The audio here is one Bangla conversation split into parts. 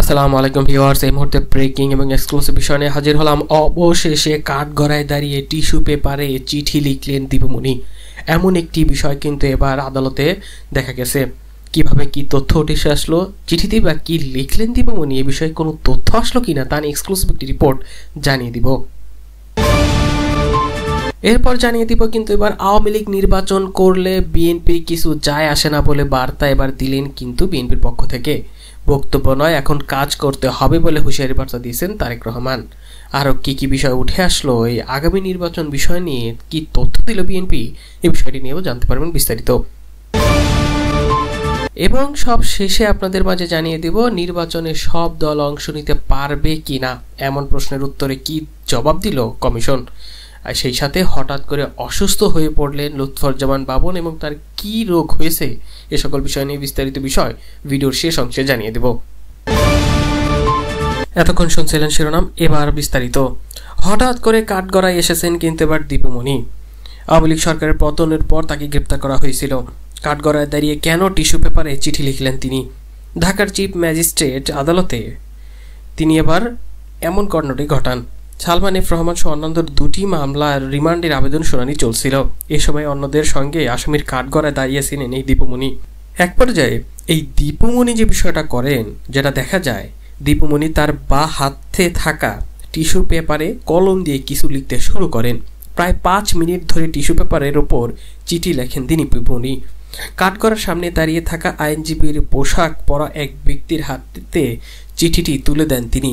আসসালামু আলাইকুম ভিউয়ার্স, এই মুহূর্তে ব্রেকিং এবং এক্সক্লুসিভ বিষয় নিয়ে হাজির হলাম। অবশেষে কাঠগড়ায় দাঁড়িয়ে টিস্যু পেপারে চিঠি লিখলেন দীপুমণি। এমন একটি বিষয় কিন্তু এবার আদালতে দেখা গেছে। কিভাবে কি তথ্য উঠে আসলো, চিঠিতে বা কি লিখলেন দীপুমণি, এ বিষয়ে কোনো তথ্য আসলো কিনা তা নিয়ে এক্সক্লুসিভ একটি রিপোর্ট জানিয়ে দিব। এরপর জানিয়ে দিব কিন্তু এবার আওয়ামী লীগ নির্বাচন করলে বিএনপির কিছু যায় আসে না বলে বার্তা এবার দিলেন কিন্তু বিএনপির পক্ষ থেকে। বক্তব্য নয়, এখন কাজ করতে হবে বলে হুঁশিয়ারি বার্তা দিয়েছেন তারেক রহমান। আরও কি বিষয় উঠে আসলো, এই আগামী নির্বাচন বিষয় নিয়ে কি তথ্য দিল বিএনপি, এই বিষয়টি নিয়েও জানতে পারবেন বিস্তারিত। এবং সব শেষে আপনাদের মাঝে জানিয়ে দেব নির্বাচনে সব দল অংশ নিতে পারবে কিনা, এমন প্রশ্নের উত্তরে কি জবাব দিল কমিশন। আর সেই সাথে হঠাৎ করে অসুস্থ হয়ে পড়লেন লুৎফুজ্জামান বাবন এবং তার কি রোগ হয়েছে, এ সকল বিষয় নিয়ে বিস্তারিত বিষয় ভিডিওর শেষ অংশে জানিয়ে দেব। এতক্ষণ শুনছিলেন শিরোনাম, এবার বিস্তারিত। হঠাৎ করে কাঠগড়ায় এসেছেন কিন্তু এবার দীপুমণি। আওয়ামী লীগ সরকারের পতনের পর তাকে গ্রেপ্তার করা হয়েছিল। কাঠগড়ায় দাঁড়িয়ে কেন টিস্যু পেপারে চিঠি লিখলেন তিনি? ঢাকার চিফ ম্যাজিস্ট্রেট আদালতে তিনি এবার এমন ঘটনাটি ঘটান। সালমান এফ রহমান সহ অন্যান্য দুটি মামলার রিমান্ডের আবেদন শুনানি চলছিল। এ সময় অন্যদের সঙ্গে আসামির কাঠগড়ায় দাঁড়িয়েছিলেন এই দীপুমণি। এক পর্যায়ে এই দীপুমণি যে বিষয়টা করেন, যেটা দেখা যায়, দীপুমণি তার বা হাতে থাকা টিস্যু পেপারে কলম দিয়ে কিছু লিখতে শুরু করেন। প্রায় 5 মিনিট ধরে টিস্যু পেপারের ওপর চিঠি লেখেন দীপুমণি। কাঠগড়ার সামনে দাঁড়িয়ে থাকা আইনজীবীর পোশাক পরা এক ব্যক্তির হাতে চিঠিটি তুলে দেন তিনি।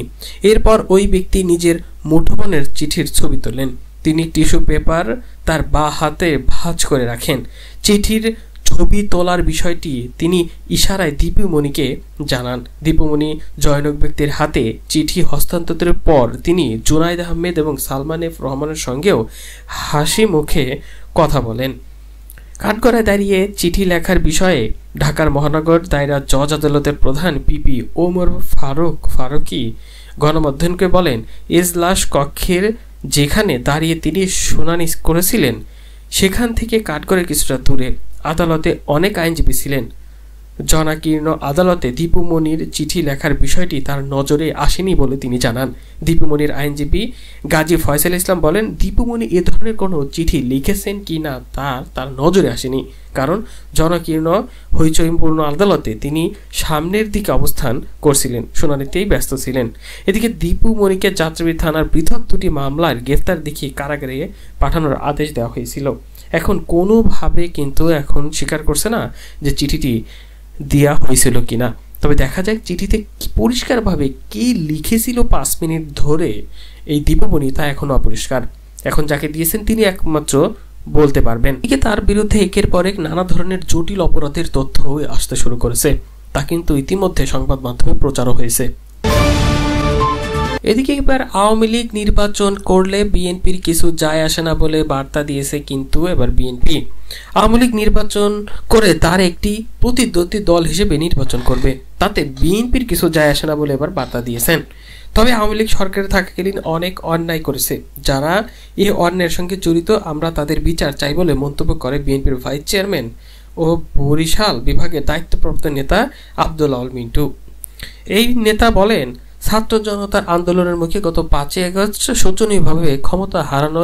এরপর ওই ব্যক্তি নিজের মুঠোফোনের চিঠির ছবি তোলেন। তিনি টিস্যু পেপার তার বা হাতে ভাঁজ করে রাখেন। চিঠির ছবি তোলার বিষয়টি তিনি ইশারায় দীপুমণিকে জানান। দীপুমণি জয়নক ব্যক্তির হাতে চিঠি হস্তান্তরের পর তিনি জুনাইদ আহমেদ এবং সালমান এফ রহমানের সঙ্গেও হাসি মুখে কথা বলেন। কাঠগড়ায় দাঁড়িয়ে চিঠি লেখার বিষয়ে ঢাকার মহানগর দায়রা জজ আদালতের প্রধান পিপি ওমর ফারুকি গণমাধ্যমকে বলেন, এজলাস কক্ষের যেখানে দাঁড়িয়ে তিনি শুনানি করেছিলেন সেখান থেকে কাঠগড়ায় কিছুটা দূরে আদালতে অনেক আইনজীবী ছিলেন। জনাকীর্ণ আদালতে দীপুমণির চিঠি লেখার বিষয়টি তার নজরে আসেনি বলে তিনি জানান। দীপুমণির আইনজীবী গাজী ফয়সাল ইসলাম বলেন, দীপুমণি এ ধরনের কোনো চিঠি লিখেছেন কি না তার নজরে আসেনি, কারণ জনাকীর্ণ হইচইপূর্ণ আদালতে তিনি সামনের দিকে অবস্থান করছিলেন, শুনানিতেই ব্যস্ত ছিলেন। এদিকে দীপুমণিকে যাত্রাবাড়ী থানার পৃথক দুটি মামলার গ্রেফতার দেখিয়ে কারাগারে পাঠানোর আদেশ দেওয়া হয়েছিল। এখন কোনোভাবে কিন্তু এখন স্বীকার করছে না যে চিঠিটি দেওয়া হয়েছিল কিনা। তবে দেখা যায় চিঠিতে পরিষ্কারভাবে কে লিখেছিল 5 মিনিট ধরে এই দীপুমণি তা এখনো অপরিষ্কার। এখন যাকে দিয়েছেন তিনি একমাত্র বলতে পারবেন। এদিকে তার বিরুদ্ধে একের পর এক নানা ধরনের জটিল অপরাধের তথ্য আসতে শুরু করেছে, তা কিন্তু ইতিমধ্যে সংবাদ মাধ্যমে প্রচারও হয়েছে। এদিকে এবার আওয়ামী লীগ নির্বাচন করলে বিএনপির কিছু যায় আসে না বলে বার্তা দিয়েছে কিন্তু এবার বিএনপি। আওয়ামী লীগ নির্বাচন করে তার একটি প্রতিদ্বন্দ্বী দল হিসেবে নির্বাচন করবে, তাতে বিএনপির কিছু যায় আসে না বলে এবার বার্তা দিয়েছেন। তবে আওয়ামী লীগ সরকারে থাকাকালীন অনেক অন্যায় করেছে, যারা এই অন্যায়ের সঙ্গে জড়িত আমরা তাদের বিচার চাই বলে মন্তব্য করে বিএনপির ভাইস চেয়ারম্যান ও বরিশাল বিভাগের দায়িত্বপ্রাপ্ত নেতা আব্দুল আল মিন্টু। এই নেতা বলেন, ছাত্র জনতার আন্দোলনের মুখে গত 5ই আগস্ট শোচনীয়ভাবে ক্ষমতা হারানো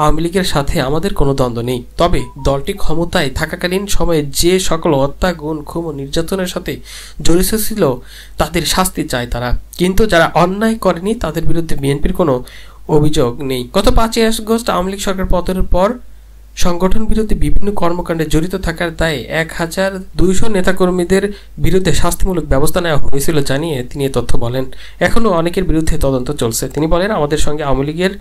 আওয়ামী লীগের সাথে আমাদের কোনো দ্বন্দ্ব নেই। তবে দলটি ক্ষমতায় থাকাকালীন সময়ে যে সকল হত্যা, গুম, খুন ও নির্যাতনের সাথে জড়িত ছিল তাদের শাস্তি চায় তারা, কিন্তু যারা অন্যায় করেনি তাদের বিরুদ্ধে বিএনপির কোনো অভিযোগ নেই। গত 5ই আগস্ট আওয়ামী লীগ সরকার পতনের পর সংগঠন বিরোধী বিভিন্ন কর্মকাণ্ডে জড়িত থাকার দায়ে 1200 নেতাকর্মীদের বিরুদ্ধে শাস্তিমূলক ব্যবস্থা নেওয়া হয়েছিল জানিয়ে তিনি তথ্য বলেন। এখনও অনেকের বিরুদ্ধে তদন্ত চলছে। তিনি বলেন, আমাদের সঙ্গে আওয়ামী লীগের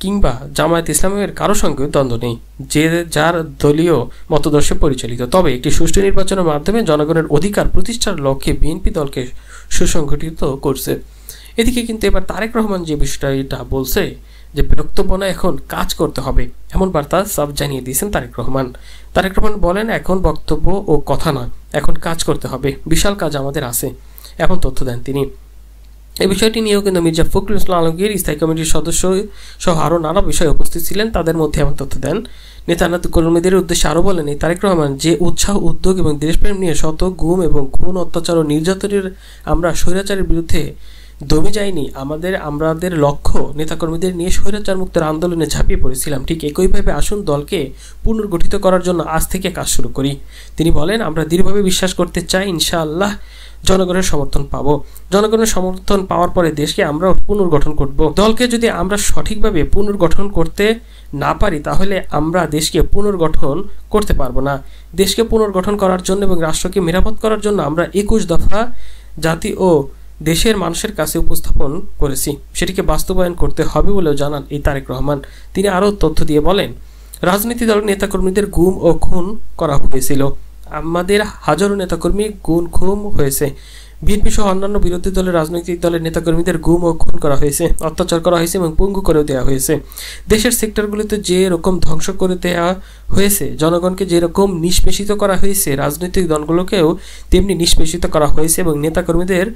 কিংবা জামায়াত ইসলামের কারো সঙ্গে দ্বন্দ্ব নেই, যে যার দলীয় মতদর্শে পরিচালিত। তবে একটি সুষ্ঠু নির্বাচনের মাধ্যমে জনগণের অধিকার প্রতিষ্ঠার লক্ষ্যে বিএনপি দলকে সুসংগঠিত করছে। এদিকে কিন্তু এবার তারেক রহমান যে বিষয়টা বলছে যে বক্তব্য না, এখন কাজ করতে হবে, এমন বার্তা সব জানিয়ে দিয়েছেন তারেক রহমান। তারেক রহমান বলেন, এখন বক্তব্য ও কথা নয়, এখন কাজ করতে হবে, বিশাল কাজ আমাদের আছে, এমন তথ্য দেন তিনি। এই বিষয়টি নিয়েও কিন্তু মির্জা ফখরুল ইসলাম আলমগীর স্থায়ী কমিটির সদস্য সহ আরও নানা বিষয়ে উপস্থিত ছিলেন। তাদের মধ্যে এমন তথ্য দেন নেতা কর্মীদের উদ্দেশ্যে আরও বলেন, তারেক রহমান যে উৎসাহ, উদ্যোগ এবং দেশপ্রেম নিয়ে শত গুম এবং খুন, অত্যাচার ও নির্যাতনের আমরা স্বৈরাচারের বিরুদ্ধে দমে যায়নি। আমাদের লক্ষ্য নেতাকর্মীদের নিয়ে স্বৈরাচার মুক্তের আন্দোলনে ঝাঁপিয়ে পড়েছিলাম। ঠিক একইভাবে আসুন দলকে পুনর্গঠিত করার জন্য আজ থেকে কাজ শুরু করি। তিনি বলেন, আমরা দৃঢ়ভাবে বিশ্বাস করতে চাই ইনশাআল্লাহ জনগণের সমর্থন পাবো। জনগণের সমর্থন পাওয়ার পরে দেশকে আমরা পুনর্গঠন করব। দলকে যদি আমরা সঠিকভাবে পুনর্গঠন করতে না পারি তাহলে আমরা দেশকে পুনর্গঠন করতে পারবো না। দেশকে পুনর্গঠন করার জন্য এবং রাষ্ট্রকে নিরাপদ করার জন্য আমরা 21 দফা জাতি ও দেশের মানুষের কাছে উপস্থাপন করেছি, সেটিকে বাস্তবায়ন করতে হবে বলেও জানান এই তারেক রহমান। তিনি আরও তথ্য দিয়ে বলেন, রাজনীতি দলের নেতাকর্মীদের গুম ও খুন করা হয়েছিল। আমাদের হাজারো নেতাকর্মী খুন হয়েছে। বিএনপি সহ অন্যান্য বিরোধী দলের রাজনৈতিক দলের নেতাকর্মীদের গুম ও খুন করা হয়েছে, অত্যাচার করা হয়েছে এবং পঙ্গু করে দেওয়া হয়েছে। দেশের সেক্টরগুলিতে যে রকম ধ্বংস করে দেওয়া হয়েছে, জনগণকে যেরকম নিষ্পেষিত করা হয়েছে, রাজনৈতিক দলগুলোকেও তেমনি নিষ্পেষিত করা হয়েছে এবং নেতাকর্মীদের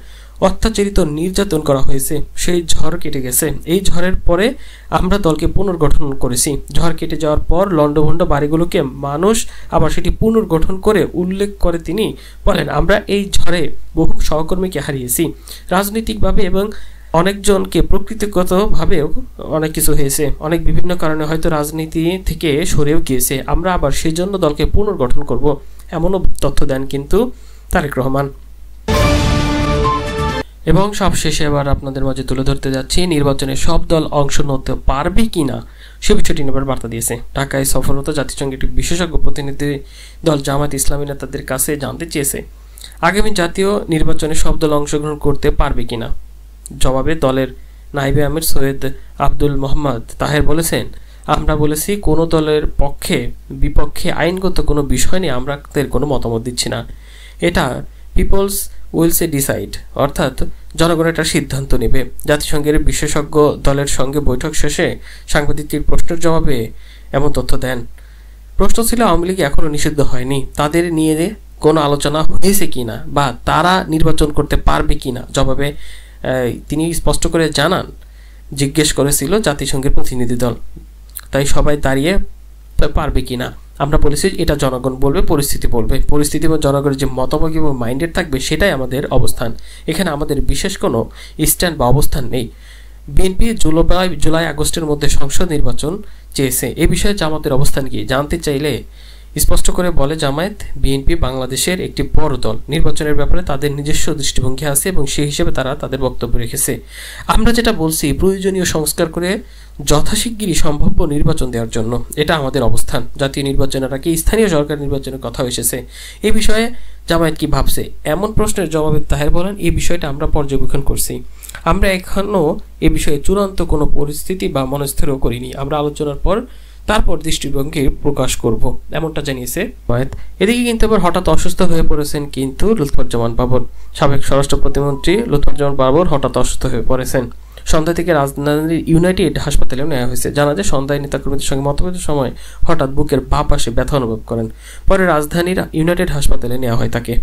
অত্যাচারিত, নির্যাতন করা হয়েছে। সেই ঝড় কেটে গেছে। এই ঝড়ের পরে আমরা দলকে পুনর্গঠন করেছি। ঝড় কেটে যাওয়ার পর লন্ডভন্ড বাড়িগুলোকে মানুষ আবার সেটি পুনর্গঠন করে উল্লেখ করে তিনি বলেন, আমরা এই ঝড়ে বহু সহকর্মীকে হারিয়েছি রাজনৈতিকভাবে এবং অনেকজনকে প্রকৃতিগতভাবেও অনেক কিছু হয়েছে। অনেক বিভিন্ন কারণে হয়তো রাজনীতি থেকে সরেও গিয়েছে। আমরা আবার সেই জন্য দলকে পুনর্গঠন করব, এমনও তথ্য দেন কিন্তু তারেক রহমান। এবং সবশেষে এবার আপনাদের মাঝে তুলে ধরতে যাচ্ছি নির্বাচনে সব দল অংশ নিতে পারবে কিনা সে বিষয়টি নেবার বার্তা দিয়েছে। ঢাকায় সফররত জাতিসংঘের একটি বিশেষজ্ঞ প্রতিনিধি দল জামায়াত ইসলামী নেতাদের কাছে জানতে চেয়েছে আগামী জাতীয় নির্বাচনে সব দল অংশগ্রহণ করতে পারবে কিনা। জবাবে দলের নায়েবে আমির সৈয়দ আব্দুল মোহাম্মদ তাহের বলেছেন, আমরা বলেছি কোনো দলের পক্ষে বিপক্ষে আইনগত কোনো বিষয় নিয়ে আমাদের কোনো মতামত দিচ্ছি না। এটা পিপলস উইলসে ডিসাইড, অর্থাৎ জনগণ একটা সিদ্ধান্ত নেবে। জাতিসংঘের বিশেষজ্ঞ দলের সঙ্গে বৈঠক শেষে সাংবাদিকদের প্রশ্নের জবাবে এমন তথ্য দেন। প্রশ্ন ছিল আওয়ামী লীগ এখনও নিষিদ্ধ হয়নি, তাদের নিয়ে কোনো আলোচনা হয়েছে কিনা বা তারা নির্বাচন করতে পারবে কিনা। জবাবে তিনি স্পষ্ট করে জানান, জিজ্ঞেস করেছিল জাতিসংঘের প্রতিনিধি দল, তাই সবাই দাঁড়িয়ে পারবে কিনা। আমরা বলেছি এটা জনগণ বলবে, পরিস্থিতি বলবে। পরিস্থিতি এবং জনগণের যে মতামত এবং মাইন্ডেড থাকবে সেটাই আমাদের অবস্থান। এখানে আমাদের বিশেষ কোনো স্ট্যান্ড বা অবস্থান নেই। বিএনপি জুলাই আগস্টের মধ্যে সংসদ নির্বাচন চেয়েছে। এ বিষয়ে জামাতের অবস্থান কি জানতে চাইলে স্পষ্ট করে বলে, জামায়াত বিএনপি বাংলাদেশের একটি বড় দল। নির্বাচনের ব্যাপারে তাদের নিজস্ব দৃষ্টিভঙ্গি আছে এবং সেই হিসেবে তারা তাদের বক্তব্য রেখেছে। আমরা যেটা বলছি, প্রয়োজনীয় সংস্কার করে যথাশীঘ্রই সম্ভাব্য নির্বাচন দেওয়ার জন্য, এটা আমাদের অবস্থান। জাতীয় নির্বাচনের আগে স্থানীয় সরকার নির্বাচনের কথা এসেছে। এই বিষয়ে জামায়াত কি ভাবছে এমন প্রশ্নের জবাবে তাহের বলেন, এই বিষয়টা আমরা পর্যবেক্ষণ করছি। আমরা এখনও এ বিষয়ে চূড়ান্ত কোনো পরিস্থিতি বা মনস্থিরও করিনি। আমরা আলোচনার পর তারপর দৃষ্টিভঙ্গি প্রকাশ করব, এমনটা জানিয়েছে জামায়াত। এদিকে কিন্তু আবার হঠাৎ অসুস্থ হয়ে পড়েছেন কিন্তু লুৎফুজ্জামান বাবর। সাবেক স্বরাষ্ট্র প্রতিমন্ত্রী লুৎফুজ্জামান বাবর হঠাৎ অসুস্থ হয়ে পড়েছেন। সন্ধ্যা থেকে রাজধানীর ইউনাইটেড হাসপাতালে নেওয়া হয়েছে। জানা যায় সন্ধ্যায় নেতাকর্মীদের সঙ্গে মতবিরোধের সময় হঠাৎ বুকের বাঁ পাশে ব্যথা অনুভব করেন। পরে রাজধানীর ইউনাইটেড হাসপাতালে নেওয়া হয় তাকে।